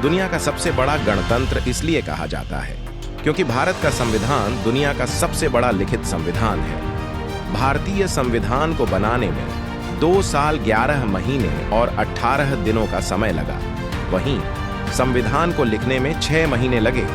दुनिया का सबसे बड़ा गणतंत्र इसलिए कहा जाता है क्योंकि भारत का संविधान दुनिया का सबसे बड़ा लिखित संविधान है। भारतीय संविधान को बनाने में 2 साल 11 महीने और 18 दिनों का समय लगा। वहीं संविधान को लिखने में 6 महीने लगे।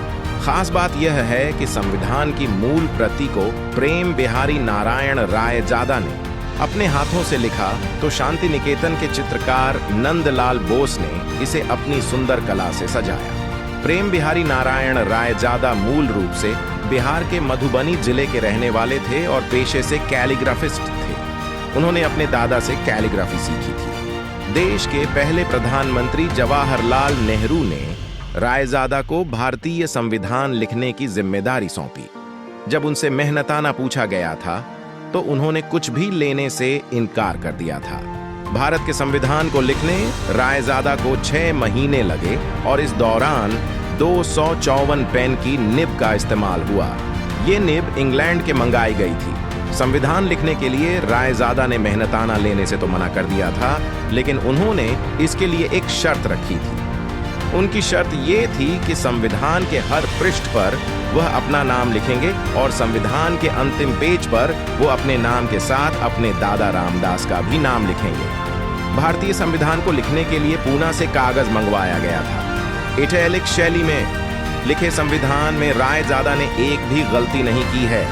खास बात यह है कि संविधान की मूल प्रति को प्रेम बिहारी नारायण रायजादा ने अपने हाथों से लिखा तो शांति निकेतन के चित्रकार नंदलाल बोस ने इसे अपनी सुंदर कला से सजाया। प्रेम बिहारी नारायण रायजादा मूल रूप से बिहार के मधुबनी जिले के रहने वाले थे और पेशे से कैलीग्राफिस्ट थे। उन्होंने अपने दादा से कैलीग्राफी सीखी थी। देश के पहले प्रधानमंत्री जवाहरलाल नेहरू ने रायजादा को भारतीय संविधान लिखने की जिम्मेदारी सौंपी। जब उनसे मेहनताना पूछा गया था तो उन्होंने कुछ भी लेने से इनकार कर दिया था। भारत के संविधान को लिखने रायजादा को 6 महीने लगे और इस दौरान 254 पेन की निब का इस्तेमाल हुआ। ये निब इंग्लैंड के मंगाई गई थी। संविधान लिखने के लिए रायजादा ने मेहनताना लेने से तो मना कर दिया था, लेकिन उन्होंने इसके लिए एक शर्त रखी थी। उनकी शर्त ये थी कि संविधान के हर पृष्ठ पर वह अपना नाम लिखेंगे और संविधान के अंतिम पेज पर वो अपने नाम के साथ अपने दादा रामदास का भी नाम लिखेंगे। भारतीय संविधान को लिखने के लिए पूना से कागज मंगवाया गया था। इटैलिक शैली में लिखे संविधान में रायजादा ने एक भी गलती नहीं की है।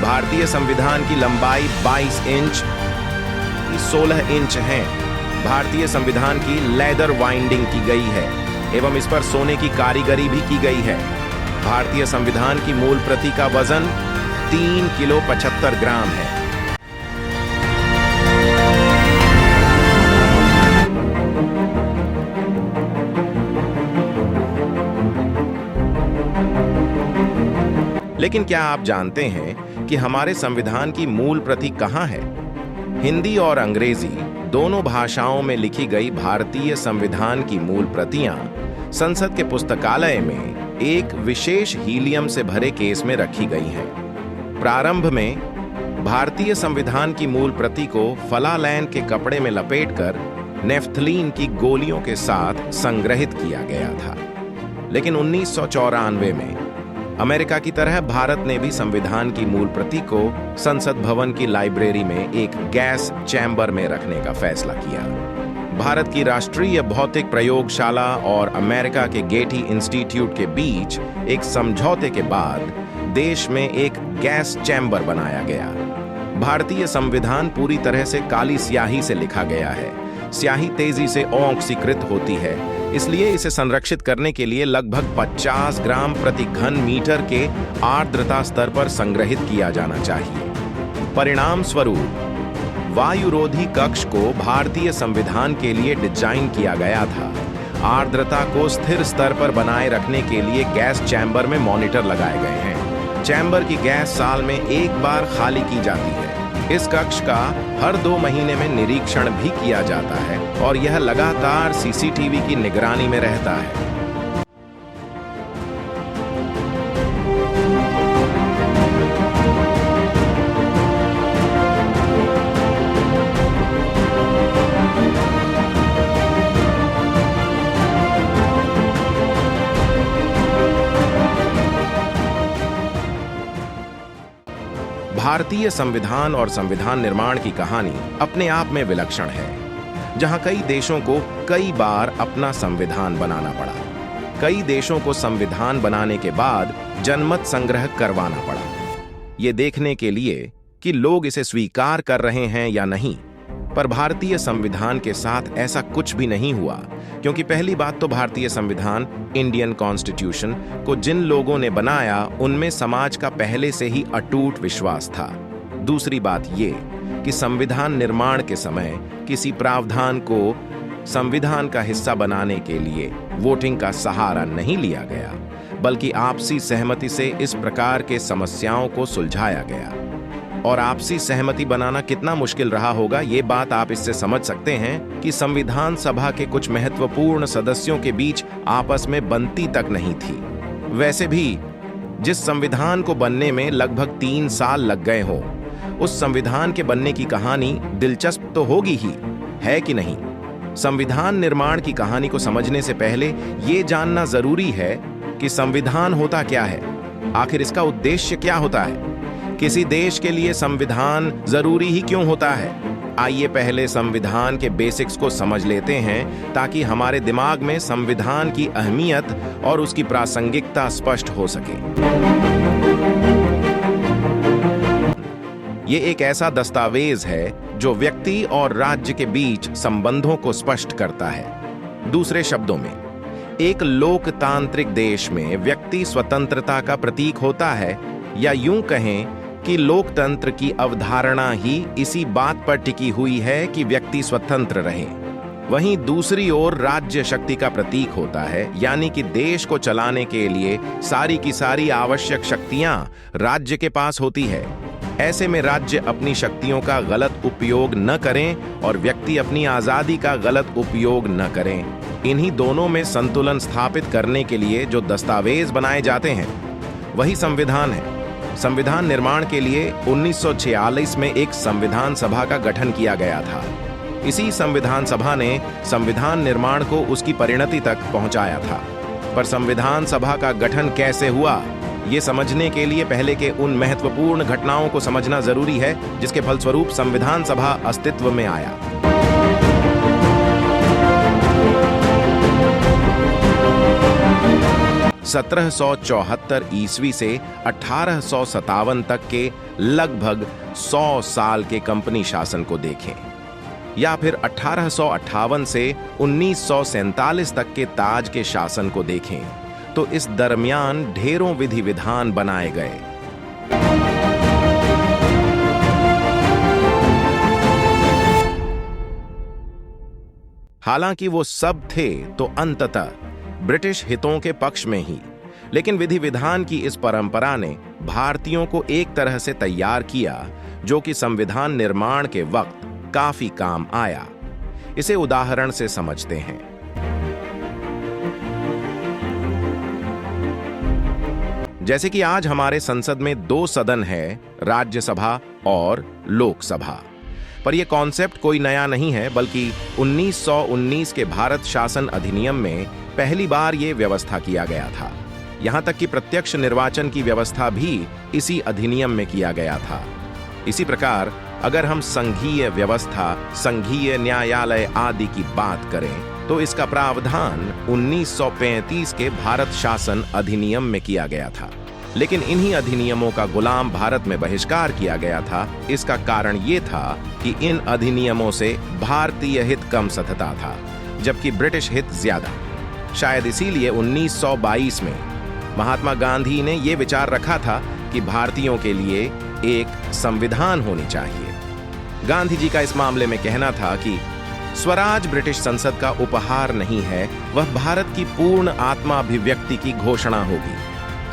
भारतीय संविधान की लंबाई 22 इंच 16 इंच है। भारतीय संविधान की लेदर वाइंडिंग की गई है एवं इस पर सोने की कारीगरी भी की गई है। भारतीय संविधान की मूल प्रति का वजन 3 किलो 75 ग्राम है। लेकिन क्या आप जानते हैं कि हमारे संविधान की मूल प्रति कहां है? हिंदी और अंग्रेजी दोनों भाषाओं में लिखी गई भारतीय संविधान की मूल प्रतियां संसद के पुस्तकालय में एक विशेष हीलियम से भरे केस में रखी गई हैं। प्रारंभ में भारतीय संविधान की मूल प्रति को फलालैन के कपड़े में लपेटकर नेफ्थलीन की गोलियों के साथ संग्रहित किया गया था। लेकिन 1994 में अमेरिका की तरह भारत ने भी संविधान की मूल प्रति को संसद भवन की लाइब्रेरी में एक गैस चैम्बर में रखने का फैसला किया। भारत की राष्ट्रीय भौतिक प्रयोगशाला और अमेरिका के गेटी इंस्टीट्यूट के बीच एक समझौते के बाद देश में एक गैस चैम्बर बनाया गया। भारतीय संविधान पूरी तरह से काली स्याही से लिखा गया है। स्याही तेजी से ऑक्सीकृत होती है, इसलिए इसे संरक्षित करने के लिए लगभग 50 ग्राम प्रति घन मीटर के आर्द्रता स्तर पर संग्रहित किया जाना चाहिए। परिणाम स्वरूप वायुरोधी कक्ष को भारतीय संविधान के लिए डिजाइन किया गया था। आर्द्रता को स्थिर स्तर पर बनाए रखने के लिए गैस चैम्बर में मॉनिटर लगाए गए हैं। चैम्बर की गैस साल में एक बार खाली की जाती है। इस कक्ष का हर 2 महीने में निरीक्षण भी किया जाता है और यह लगातार सीसीटीवी की निगरानी में रहता है। भारतीय संविधान और संविधान निर्माण की कहानी अपने आप में विलक्षण है, जहां कई देशों को कई बार अपना संविधान बनाना पड़ा। कई देशों को संविधान बनाने के बाद जनमत संग्रह करवाना पड़ा, ये देखने के लिए कि लोग इसे स्वीकार कर रहे हैं या नहीं। पर भारतीय संविधान के साथ ऐसा कुछ भी नहीं हुआ, क्योंकि पहली बात तो भारतीय संविधान इंडियन कॉन्स्टिट्यूशन को जिन लोगों ने बनाया उनमें समाज का पहले से ही अटूट विश्वास था। दूसरी बात ये कि संविधान निर्माण के समय किसी प्रावधान को संविधान का हिस्सा बनाने के लिए वोटिंग का सहारा नहीं लिया गया, बल्कि आपसी सहमति से इस प्रकार के समस्याओं को सुलझाया गया। और आपसी सहमति बनाना कितना मुश्किल रहा होगा, ये बात आप इससे समझ सकते हैं कि संविधान सभा के कुछ महत्वपूर्ण सदस्यों के बीच आपस में बनती तक नहीं थी। वैसे भी जिस संविधान को बनने में लगभग 3 साल लग गए हो, उस संविधान के बनने की कहानी दिलचस्प तो होगी ही, है कि नहीं? संविधान निर्माण की कहानी को समझने से पहले ये जानना जरूरी है कि संविधान होता क्या है, आखिर इसका उद्देश्य क्या होता है, किसी देश के लिए संविधान जरूरी ही क्यों होता है। आइए पहले संविधान के बेसिक्स को समझ लेते हैं ताकि हमारे दिमाग में संविधान की अहमियत और उसकी प्रासंगिकता स्पष्ट हो सके। ये एक ऐसा दस्तावेज है जो व्यक्ति और राज्य के बीच संबंधों को स्पष्ट करता है। दूसरे शब्दों में, एक लोकतांत्रिक देश में व्यक्ति स्वतंत्रता का प्रतीक होता है, या यूं कहें कि लोकतंत्र की अवधारणा ही इसी बात पर टिकी हुई है कि व्यक्ति स्वतंत्र रहे। वहीं दूसरी ओर राज्य शक्ति का प्रतीक होता है, यानी कि देश को चलाने के लिए सारी की सारी आवश्यक शक्तियां राज्य के पास होती है। ऐसे में राज्य अपनी शक्तियों का गलत उपयोग न करें और व्यक्ति अपनी आजादी का गलत उपयोग न करें। इन्हीं दोनों में संतुलन स्थापित करने के लिए जो दस्तावेज बनाए जाते हैं वही संविधान है। संविधान निर्माण के लिए 1946 में एक संविधान सभा का गठन किया गया था। इसी संविधान सभा ने संविधान निर्माण को उसकी परिणति तक पहुंचाया था। पर संविधान सभा का गठन कैसे हुआ, ये समझने के लिए पहले के उन महत्वपूर्ण घटनाओं को समझना जरूरी है जिसके फलस्वरूप संविधान सभा अस्तित्व में आया। (1774) ईस्वी से 1857 तक के लगभग 100 साल के कंपनी शासन को देखें, या फिर 1858 से 1947 तक के ताज के शासन को देखें, तो इस दरमियान ढेरों विधि विधान बनाए गए। हालांकि वो सब थे तो अंततः ब्रिटिश हितों के पक्ष में ही, लेकिन विधि विधान की इस परंपरा ने भारतीयों को एक तरह से तैयार किया जो कि संविधान निर्माण के वक्त काफी काम आया। इसे उदाहरण से समझते हैं। जैसे कि आज हमारे संसद में 2 सदन है, राज्यसभा और लोकसभा। पर यह कॉन्सेप्ट कोई नया नहीं है, बल्कि 1919 के भारत शासन अधिनियम में पहली बार यह व्यवस्था किया गया था। यहां तक कि प्रत्यक्ष निर्वाचन की व्यवस्था भी इसी अधिनियम में किया गया था। इसी प्रकार अगर हम संघीय व्यवस्था, संघीय न्यायालय आदि की बात करें तो इसका प्रावधान 1935 के भारत शासन अधिनियम में किया गया था। लेकिन इन्हीं अधिनियमों का गुलाम भारत में बहिष्कार किया गया था। इसका कारण ये था कि इन अधिनियमों से भारतीय हित कम सधता था, जबकि ब्रिटिश हित ज्यादा। शायद इसीलिए 1922 में महात्मा गांधी ने यह विचार रखा था कि भारतीयों के लिए एक संविधान होनी चाहिए। गांधी जी का इस मामले में कहना था कि स्वराज ब्रिटिश संसद का उपहार नहीं है, वह भारत की पूर्ण आत्माभिव्यक्ति की घोषणा होगी।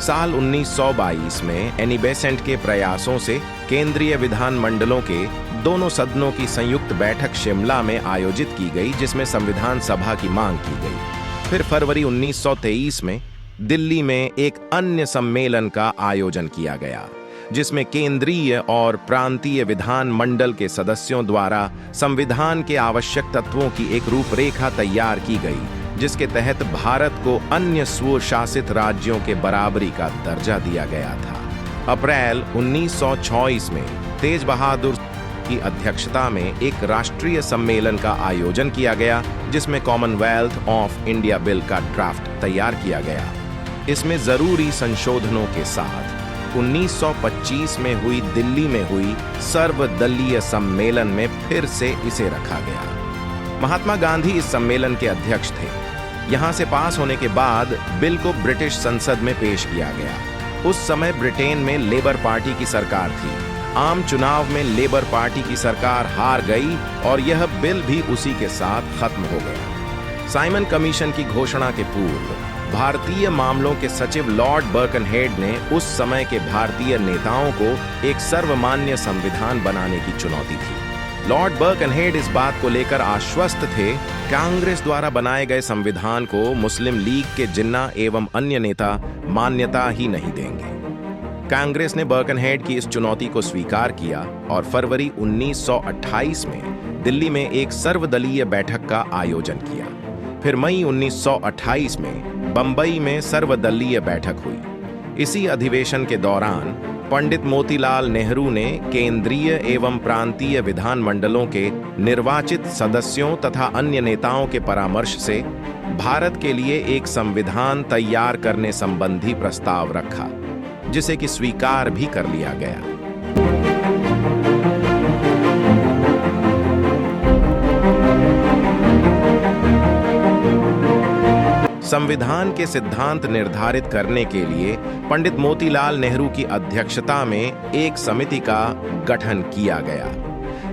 साल 1922 में एनी बेसेंट के प्रयासों से केंद्रीय विधान मंडलों के दोनों सदनों की संयुक्त बैठक शिमला में आयोजित की गई, जिसमें संविधान सभा की मांग की गई। फिर फरवरी 1923 में दिल्ली में एक अन्य सम्मेलन का आयोजन किया गया, जिसमें केंद्रीय और प्रांतीय विधान मंडल के सदस्यों द्वारा संविधान के आवश्यक तत्वों की एक रूपरेखा तैयार की गई, जिसके तहत भारत को अन्य स्वशासित राज्यों के बराबरी का दर्जा दिया गया था। अप्रैल 1926 में तेज बहादुर की अध्यक्षता में एक राष्ट्रीय सम्मेलन का आयोजन किया गया, जिसमें कॉमनवेल्थ ऑफ इंडिया बिल का ड्राफ्ट तैयार किया गया। इसमें जरूरी संशोधनों के साथ 1925 में दिल्ली में हुई सर्वदलीय सम्मेलन में फिर से इसे रखा गया। महात्मा गांधी इस सम्मेलन के अध्यक्ष थे। यहां से पास होने के बाद बिल को ब्रिटिश संसद में पेश किया गया। उस समय ब्रिटेन में लेबर पार्टी की सरकार थी। आम चुनाव में लेबर पार्टी की सरकार हार गई और यह बिल भी उसी के साथ खत्म हो गया। साइमन कमीशन की घोषणा के पूर्व भारतीय मामलों के सचिव लॉर्ड बर्कनहेड ने उस समय के भारतीय नेताओं को एक सर्वमान्य संविधान बनाने की चुनौती थी। लॉर्ड बर्कनहेड इस बात को लेकर आश्वस्त थे, कांग्रेस द्वारा बनाए गए संविधान को मुस्लिम लीग के जिन्ना एवं अन्य नेता मान्यता ही नहीं देंगे। कांग्रेस ने बर्कनहेड की इस चुनौती को स्वीकार किया और फरवरी 1928 में दिल्ली में एक सर्वदलीय बैठक का आयोजन किया। फिर मई 1928 में बंबई में सर्वदलीय बैठक हुई। इसी अधिवेशन के दौरान पंडित मोतीलाल नेहरू ने केंद्रीय एवं प्रांतीय विधानमंडलों के निर्वाचित सदस्यों तथा अन्य नेताओं के परामर्श से भारत के लिए एक संविधान तैयार करने संबंधी प्रस्ताव रखा, जिसे कि स्वीकार भी कर लिया गया। संविधान के सिद्धांत निर्धारित करने के लिए पंडित मोतीलाल नेहरू की अध्यक्षता में एक समिति का गठन किया गया,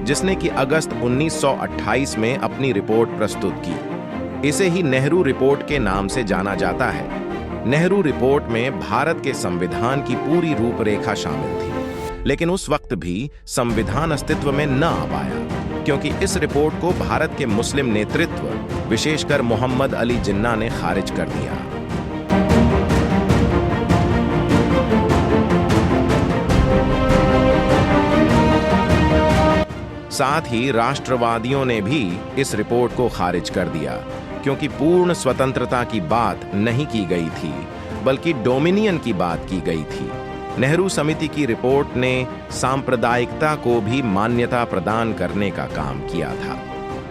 जिसने कि अगस्त 1928 में अपनी रिपोर्ट प्रस्तुत की। इसे ही नेहरू रिपोर्ट के नाम से जाना जाता है। नेहरू रिपोर्ट में भारत के संविधान की पूरी रूपरेखा शामिल थी, लेकिन उस वक्त भी संविधान अस्तित्व में न आ पाया, क्योंकि इस रिपोर्ट को भारत के मुस्लिम नेतृत्व, विशेषकर मोहम्मद अली जिन्ना ने खारिज कर दिया। साथ ही राष्ट्रवादियों ने भी इस रिपोर्ट को खारिज कर दिया, क्योंकि पूर्ण स्वतंत्रता की बात नहीं की गई थी, बल्कि डोमिनियन की बात की गई थी। नेहरू समिति की रिपोर्ट ने सांप्रदायिकता को भी मान्यता प्रदान करने का काम किया था।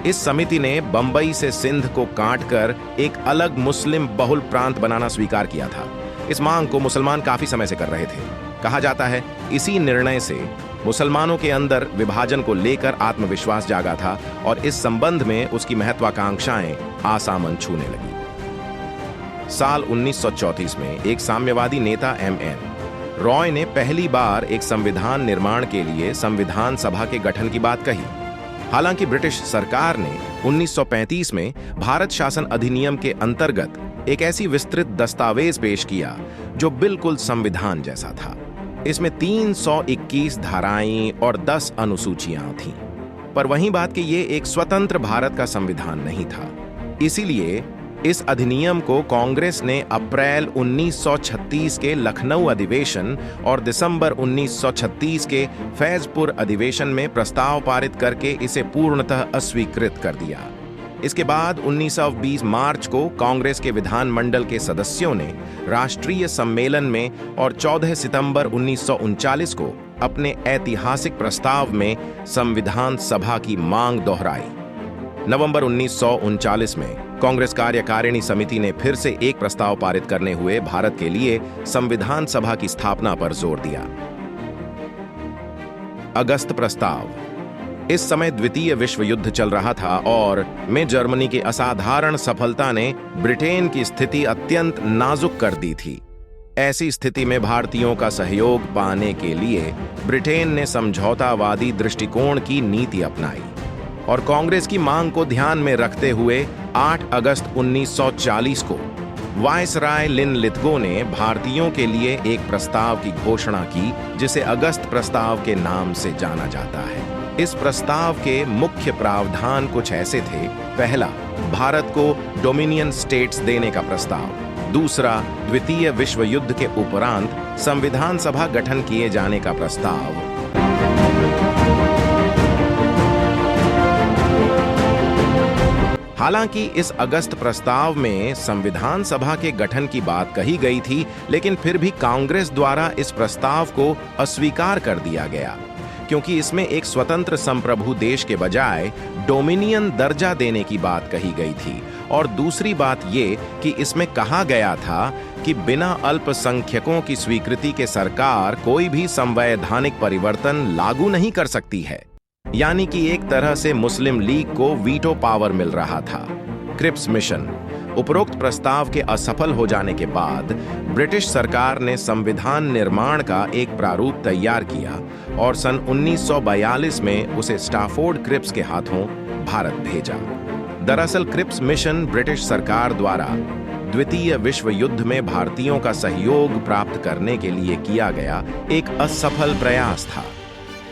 इस समिति ने बंबई से सिंध को काटकर एक अलग मुस्लिम बहुल प्रांत बनाना स्वीकार किया था। इस मांग को मुसलमान काफी समय से कर रहे थे। कहा जाता है इसी निर्णय से मुसलमानों के अंदर विभाजन को लेकर आत्मविश्वास जागा था और इस संबंध में उसकी महत्वाकांक्षाएं आसामन छूने लगी। साल 1934 में एक साम्यवादी नेता M.N. रॉय ने पहली बार एक संविधान निर्माण के लिए संविधान सभा के गठन की बात कही। हालांकि ब्रिटिश सरकार ने 1935 में भारत शासन अधिनियम के अंतर्गत एक ऐसी विस्तृत दस्तावेज पेश किया जो बिल्कुल संविधान जैसा था। इसमें 321 धाराएं और 10 अनुसूचियां थीं। पर वहीं बात कि ये एक स्वतंत्र भारत का संविधान नहीं था। इसीलिए इस अधिनियम को कांग्रेस ने अप्रैल 1936 के लखनऊ अधिवेशन और दिसंबर 1936 के फैजपुर अधिवेशन में प्रस्ताव पारित करके इसे पूर्णतः अस्वीकृत कर दिया। इसके बाद 1920 मार्च को कांग्रेस के विधानमंडल के सदस्यों ने राष्ट्रीय सम्मेलन में और 14 सितंबर 1939 को अपने ऐतिहासिक प्रस्ताव में संविधान सभा की मांग दोहराई। नवंबर 1939 में कांग्रेस कार्यकारिणी समिति ने फिर से एक प्रस्ताव पारित करने हुए भारत के लिए संविधान सभा की स्थापना पर जोर दिया। अगस्त प्रस्ताव। इस समय द्वितीय विश्व युद्ध चल रहा था और में जर्मनी की असाधारण सफलता ने ब्रिटेन की स्थिति अत्यंत नाजुक कर दी थी। ऐसी स्थिति में भारतीयों का सहयोग पाने के लिए ब्रिटेन ने समझौतावादी दृष्टिकोण की नीति अपनाई और कांग्रेस की मांग को ध्यान में रखते हुए 8 अगस्त 1940 को वायसराय लिनलिथगो ने भारतीयों के लिए एक प्रस्ताव की घोषणा की, जिसे अगस्त प्रस्ताव के नाम से जाना जाता है। इस प्रस्ताव के मुख्य प्रावधान कुछ ऐसे थे। पहला, भारत को डोमिनियन स्टेट्स देने का प्रस्ताव। दूसरा, द्वितीय विश्व युद्ध के उपरांत संविधान सभा गठन किए जाने का प्रस्ताव। हालांकि इस अगस्त प्रस्ताव में संविधान सभा के गठन की बात कही गई थी, लेकिन फिर भी कांग्रेस द्वारा इस प्रस्ताव को अस्वीकार कर दिया गया, क्योंकि इसमें एक स्वतंत्र संप्रभु देश के बजाय डोमिनियन दर्जा देने की बात कही गई थी। और दूसरी बात ये कि इसमें कहा गया था कि बिना अल्पसंख्यकों की स्वीकृति के सरकार कोई भी संवैधानिक परिवर्तन लागू नहीं कर सकती है। यानी कि एक तरह से मुस्लिम लीग को वीटो पावर मिल रहा था। Cripps mission. उपरोक्त प्रस्ताव के असफल हो जाने के बाद ब्रिटिश सरकार ने संविधान निर्माण का एक प्रारूप तैयार किया और सन 1942 में उसे स्टाफोर्ड क्रिप्स के हाथों भारत भेजा। दरअसल क्रिप्स मिशन ब्रिटिश सरकार द्वारा द्वितीय विश्व युद्ध में भारतीयों का सहयोग प्राप्त करने के लिए किया गया एक असफल प्रयास था।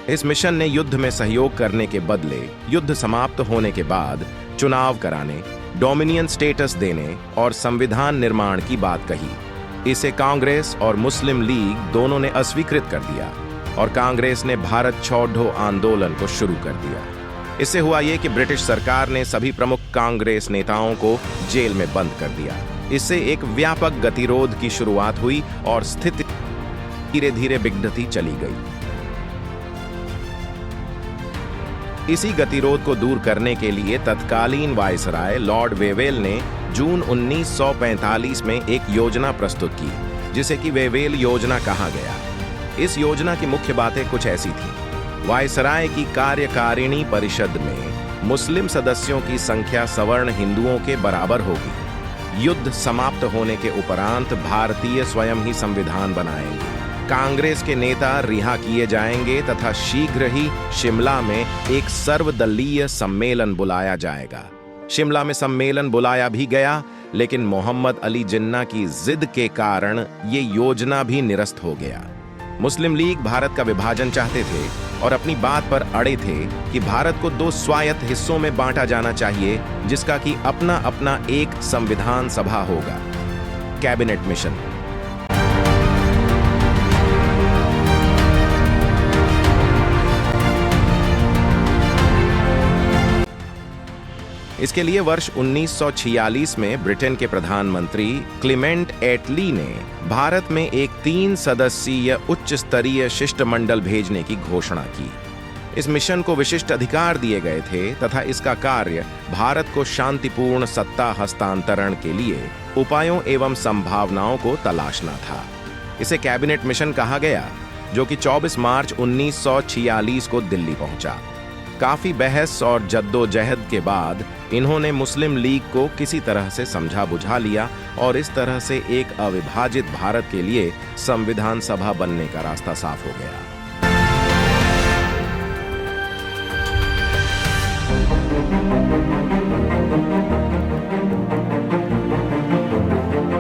इस मिशन ने युद्ध में सहयोग करने के बदले युद्ध समाप्त होने के बाद चुनाव कराने, डोमिनियन स्टेटस देने और संविधान निर्माण की बात कही। इसे कांग्रेस और मुस्लिम लीग दोनों ने अस्वीकृत कर दिया और कांग्रेस ने भारत छोड़ो आंदोलन को शुरू कर दिया। इससे हुआ ये कि ब्रिटिश सरकार ने सभी प्रमुख कांग्रेस नेताओं को जेल में बंद कर दिया। इससे एक व्यापक गतिरोध की शुरुआत हुई और स्थिति धीरे धीरे बिगड़ती चली गई। इसी गतिरोध को दूर करने के लिए तत्कालीन वायसराय लॉर्ड वेवेल ने जून 1945 में एक योजना प्रस्तुत की, जिसे कि वेवेल योजना कहा गया। इस योजना की मुख्य बातें कुछ ऐसी थीं। वायसराय की कार्यकारिणी परिषद में मुस्लिम सदस्यों की संख्या सवर्ण हिंदुओं के बराबर होगी। युद्ध समाप्त होने के उपरांत भारतीय स्वयं ही संविधान बनाएंगे। कांग्रेस के नेता रिहा किए जाएंगे तथा शीघ्र ही शिमला में एक सर्वदलीय सम्मेलन बुलाया जाएगा। शिमला में सम्मेलन बुलाया भी गया, लेकिन मोहम्मद अली जिन्ना की जिद के कारण ये योजना भी निरस्त हो गया। मुस्लिम लीग भारत का विभाजन चाहते थे और अपनी बात पर अड़े थे कि भारत को 2 स्वायत्त हिस्सों में बांटा जाना चाहिए, जिसका कि अपना अपना एक संविधान सभा होगा। Cabinet mission. इसके लिए वर्ष 1946 में ब्रिटेन के प्रधानमंत्री क्लेमेंट एटली ने भारत में एक 3 सदस्यीय उच्च स्तरीय शिष्टमंडल भेजने की घोषणा की। इस मिशन को विशिष्ट अधिकार दिए गए थे तथा इसका कार्य भारत को शांतिपूर्ण सत्ता हस्तांतरण के लिए उपायों एवं संभावनाओं को तलाशना था। इसे कैबिनेट मिशन कहा गया, जो कि 24 मार्च 1946 को दिल्ली पहुंचा। काफी बहस और जद्दोजहद के बाद इन्होंने मुस्लिम लीग को किसी तरह से समझा बुझा लिया और इस तरह से एक अविभाजित भारत के लिए संविधान सभा बनने का रास्ता साफ हो गया।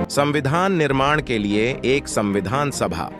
संविधान निर्माण के लिए एक संविधान सभा,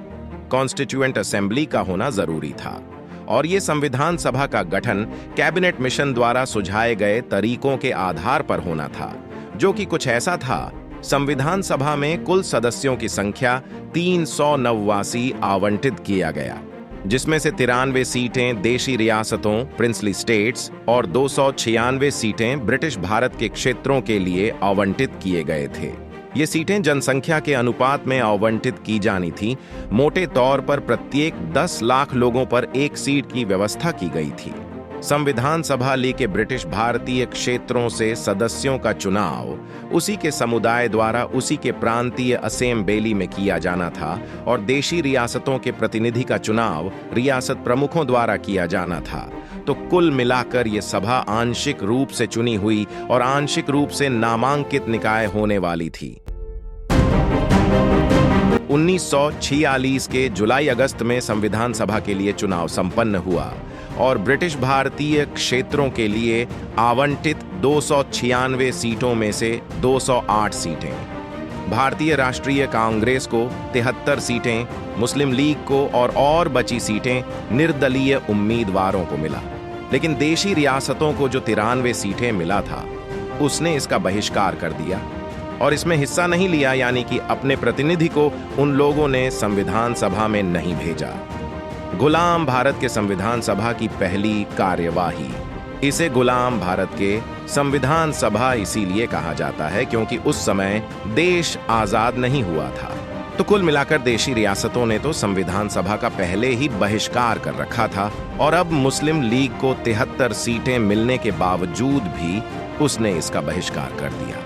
कॉन्स्टिट्यूएंट असेंबली का होना जरूरी था और ये संविधान सभा का गठन कैबिनेट मिशन द्वारा सुझाए गए तरीकों के आधार पर होना था, जो कि कुछ ऐसा था। संविधान सभा में कुल सदस्यों की संख्या 389 आवंटित किया गया, जिसमें से 93 सीटें देशी रियासतों प्रिंसली स्टेट्स और 296 सीटें ब्रिटिश भारत के क्षेत्रों के लिए आवंटित किए गए थे। ये सीटें जनसंख्या के अनुपात में आवंटित की जानी थी। मोटे तौर पर प्रत्येक 10 लाख लोगों पर एक सीट की व्यवस्था की गई थी। संविधान सभा लेके ब्रिटिश भारतीय क्षेत्रों से सदस्यों का चुनाव उसी के समुदाय द्वारा उसी के प्रांतीय असेंबली में किया जाना था और देशी रियासतों के प्रतिनिधि का चुनाव रियासत प्रमुखों द्वारा किया जाना था। तो कुल मिलाकर ये सभा आंशिक रूप से चुनी हुई और आंशिक रूप से नामांकित निकाय होने वाली थी। 1946 के जुलाई-अगस्त में संविधान सभा के लिए चुनाव संपन्न हुआ और ब्रिटिश भारतीय क्षेत्रों के लिए आवंटित 296 सीटों में से 208 सीटें, भारतीय राष्ट्रीय कांग्रेस को 73 सीटें, मुस्लिम लीग को और बची सीटें निर्दलीय उम्मीदवारों को मिला। लेकिन देशी रियासतों को जो 93 सीटें मिला था, उसने इसका बहिष्कार कर दिया और इसमें हिस्सा नहीं लिया, यानी कि अपने प्रतिनिधि को उन लोगों ने संविधान सभा में नहीं भेजा। गुलाम भारत के संविधान सभा की पहली कार्यवाही, इसे गुलाम भारत के संविधान सभा इसीलिए कहा जाता है क्योंकि उस समय देश आजाद नहीं हुआ था। तो कुल मिलाकर देशी रियासतों ने तो संविधान सभा का पहले ही बहिष्कार कर रखा था और अब मुस्लिम लीग को 73 सीटें मिलने के बावजूद भी उसने इसका बहिष्कार कर दिया।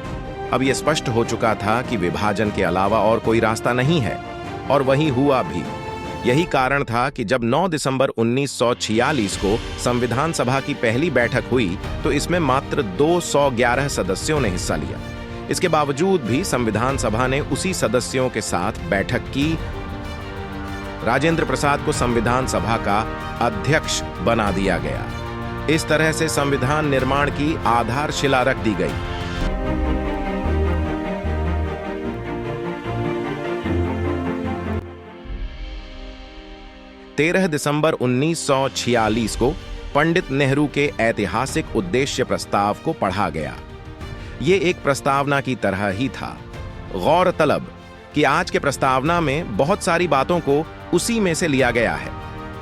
अब यह स्पष्ट हो चुका था कि विभाजन के अलावा और कोई रास्ता नहीं है और वही हुआ भी। यही कारण था कि जब 9 दिसंबर 1946 को संविधान सभा की पहली बैठक हुई तो इसमें मात्र 211 सदस्यों ने हिस्सा लिया। इसके बावजूद भी संविधान सभा ने उसी सदस्यों के साथ बैठक की। राजेंद्र प्रसाद को संविधान सभा का अध्यक्ष बना दिया गया। इस तरह से संविधान निर्माण की आधारशिला रख दी गई। तेरह दिसंबर 1946 को पंडित नेहरू के ऐतिहासिक उद्देश्य प्रस्ताव को पढ़ा गया। ये एक प्रस्तावना की तरह ही था। गौरतलब कि आज के प्रस्तावना में बहुत सारी बातों को उसी में से लिया गया है।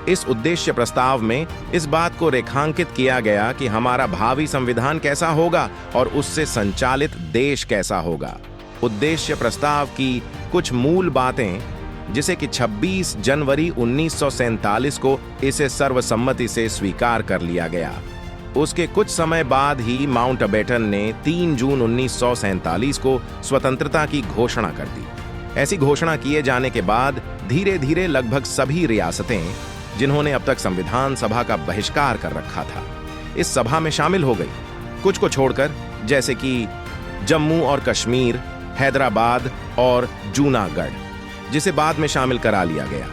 इस उद्देश्य प्रस्ताव में इस बात को रेखांकित किया गया कि हमारा भावी संविधान कैसा होगा और उससे संचालित देश कैसा होगा। उद्देश्य प्रस्ताव की कुछ मूल बातें, जिसे कि 26 जनवरी 1947 को इसे सर्वसम्मति से स्वीकार कर लिया गया। उसके कुछ समय बाद ही माउंटबेटन ने 3 जून 1947 को स्वतंत्रता की घोषणा कर दी। ऐसी घोषणा किए जाने के बाद धीरे धीरे लगभग सभी रियासतें, जिन्होंने अब तक संविधान सभा का बहिष्कार कर रखा था, इस सभा में शामिल हो गई, कुछ को छोड़कर, जैसे कि जम्मू और कश्मीर, हैदराबाद और जूनागढ़, जिसे बाद में शामिल करा लिया गया।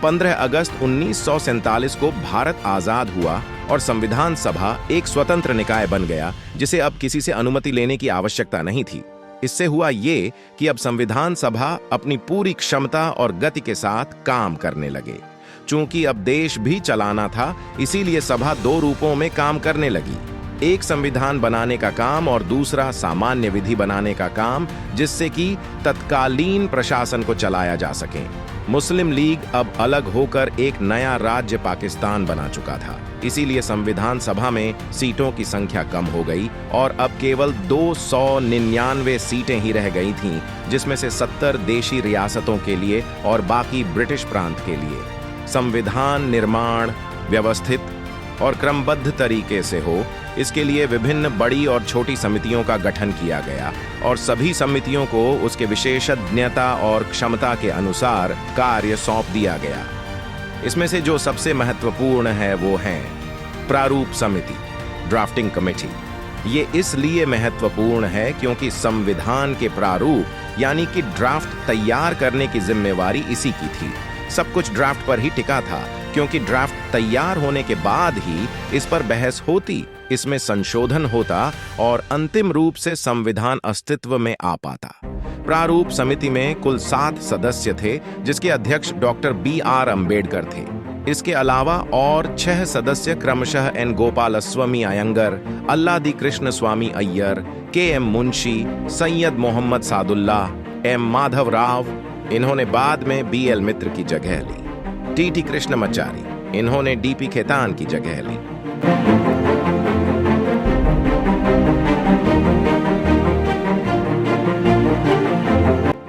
15 अगस्त 1947 को भारत आजाद हुआ और संविधान सभा एक स्वतंत्र निकाय बन गया, जिसे अब किसी से अनुमति लेने की आवश्यकता नहीं थी। इससे हुआ ये कि अब संविधान सभा अपनी पूरी क्षमता और गति के साथ काम करने लगे। चूंकि अब देश भी चलाना था, इसीलिए सभा 2 रूपों में काम करने लगी। एक संविधान बनाने का काम और दूसरा सामान्य विधि बनाने का काम, जिससे कि तत्कालीन प्रशासन को चलाया जा सके। मुस्लिम लीग अब अलग होकर एक नया राज्य पाकिस्तान बना चुका था, इसीलिए संविधान सभा में सीटों की संख्या कम हो गई और अब केवल 299 सीटें ही रह गई थीं, जिसमें से 70 देशी रियासतों के लिए और बाकी ब्रिटिश प्रांत के लिए। संविधान निर्माण व्यवस्थित और क्रमबद्ध तरीके से हो, इसके लिए विभिन्न बड़ी और छोटी समितियों का गठन किया गया और सभी समितियों को उसके विशेषज्ञता और क्षमता के अनुसार कार्य सौंप दिया गया। इसमें से जो सबसे महत्वपूर्ण है वो है प्रारूप समिति, ड्राफ्टिंग कमेटी। ये इसलिए महत्वपूर्ण है क्योंकि संविधान के प्रारूप यानी कि ड्राफ्ट तैयार करने की जिम्मेवारी इसी की थी। सब कुछ ड्राफ्ट पर ही टिका था, क्योंकि ड्राफ्ट तैयार होने के बाद ही इस पर बहस होती, इसमें संशोधन होता और अंतिम रूप से संविधान अस्तित्व में आ पाता। प्रारूप समिति में कुल 7 सदस्य थे, जिसके अध्यक्ष डॉक्टर B.R. अम्बेडकर थे। इसके अलावा और 6 सदस्य क्रमशः N. गोपालस्वामी अयंगर, अल्लादी कृष्ण स्वामी अय्यर, K.M. मुंशी, सैयद मोहम्मद सादुल्ला, M. माधव राव, इन्होंने बाद में B.L. मित्र की जगह ली। T.T. कृष्णमाचारी, इन्होंने D.P. खेतान की जगह ली।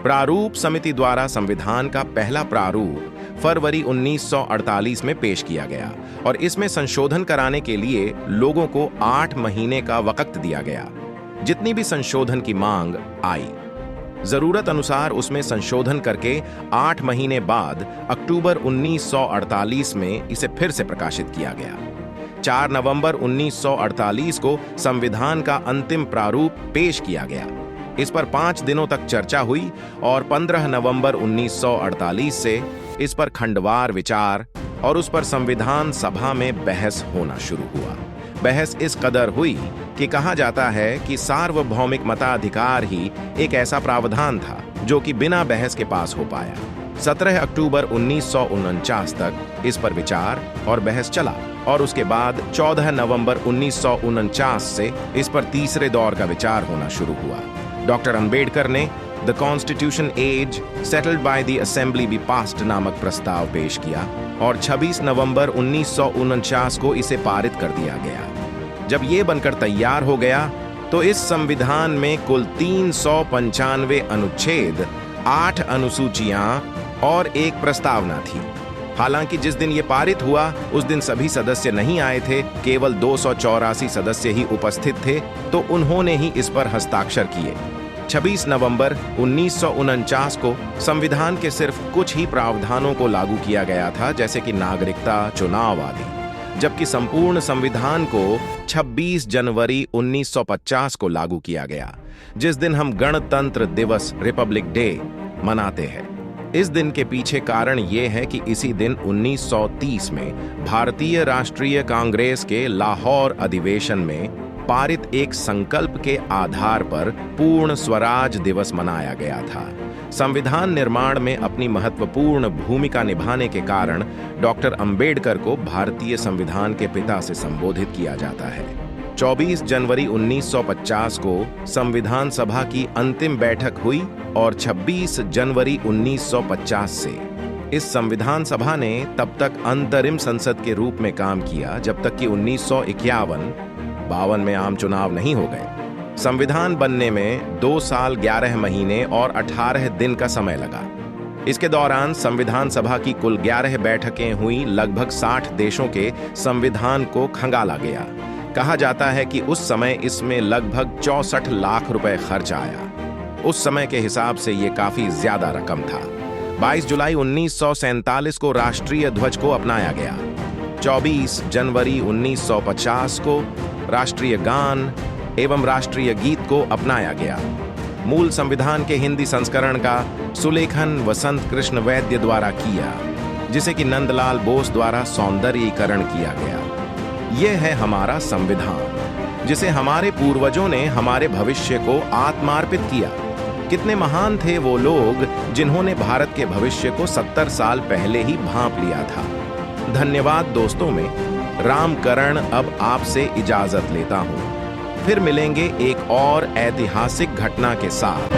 प्रारूप समिति द्वारा संविधान का पहला प्रारूप फरवरी 1948 में पेश किया गया और इसमें संशोधन कराने के लिए लोगों को 8 महीने का वक्त दिया गया। जितनी भी संशोधन की मांग आई, जरूरत अनुसार उसमें संशोधन करके 8 महीने बाद अक्टूबर 1948 में इसे फिर से प्रकाशित किया गया। 4 नवंबर 1948 को संविधान का अंतिम प्रारूप पेश किया गया। इस पर 5 दिनों तक चर्चा हुई और 15 नवंबर 1948 से इस पर खंडवार विचार और उस पर संविधान सभा में बहस होना शुरू हुआ। बहस इस कदर हुई कि कहा जाता है कि सार्वभौमिक मताधिकार ही एक ऐसा प्रावधान था जो कि बिना बहस के पास हो पाया। 17 अक्टूबर 1949 तक इस पर विचार और बहस चला और उसके बाद 14 नवंबर 1949 से इस पर तीसरे दौर का विचार होना शुरू हुआ। डॉक्टर अंबेडकर ने the constitution as settled by the assembly be passed नामक प्रस्ताव पेश किया और 26 नवंबर 1949 को इसे पारित कर दिया गया। जब ये बनकर तैयार हो गया तो इस संविधान में कुल 395 अनुच्छेद, 8 अनुसूचियां और एक प्रस्तावना थी। हालांकि जिस दिन ये पारित हुआ उस दिन सभी सदस्य नहीं आए थे, केवल 284 सदस्य ही उपस्थित थे, तो उन्होंने ही इस पर हस्ताक्षर किए। 26 नवंबर 1949 को संविधान के सिर्फ कुछ ही प्रावधानों को लागू किया गया था, जैसे कि नागरिकता, चुनाव आदि, जबकि संपूर्ण संविधान को 26 जनवरी 1950 को लागू किया गया, जिस दिन हम गणतंत्र दिवस रिपब्लिक डे मनाते हैं। इस दिन के पीछे कारण यह है कि इसी दिन 1930 में भारतीय राष्ट्रीय कांग्रेस के लाहौर अधिवेशन में पारित एक संकल्प के आधार पर पूर्ण स्वराज दिवस मनाया गया था। संविधान निर्माण में अपनी महत्वपूर्ण भूमिका निभाने के कारण डॉक्टर अंबेडकर को भारतीय संविधान के पिता से संबोधित किया जाता है। 24 जनवरी 1950 को संविधान सभा की अंतिम बैठक हुई और 26 जनवरी 1950 से इस संविधान सभा ने तब तक अंतरिम संसद के रूप में काम किया जब तक कि 1951-52 में आम चुनाव नहीं हो गए। संविधान बनने में 2 साल 11 महीने और 18 दिन का समय लगा। इसके दौरान संविधान सभा की कुल 11 बैठकें हुई। लगभग 60 देशों के संविधान को खंगाला गया। कहा जाता है कि उस समय इसमें लगभग 64 लाख रुपए खर्च आया। उस समय के हिसाब से ये काफी ज्यादा रकम था। 22 जुलाई 1947 को राष्ट्रीय ध्वज को अपनाया गया। 24 जनवरी 1950 को राष्ट्रीय गान एवं राष्ट्रीय गीत को अपनाया गया। मूल संविधान के हिंदी संस्करण का सुलेखन वसंत कृष्ण वैद्य द्वारा किया, जिसे कि नंदलाल बोस द्वारा सौंदर्यीकरण किया गया। यह है हमारा संविधान, जिसे हमारे पूर्वजों ने हमारे भविष्य को आत्मार्पित किया। कितने महान थे वो लोग जिन्होंने भारत के भविष्य को 70 साल पहले ही भांप लिया था। धन्यवाद दोस्तों में रामकरण अब आपसे इजाजत लेता हूं। फिर मिलेंगे एक और ऐतिहासिक घटना के साथ।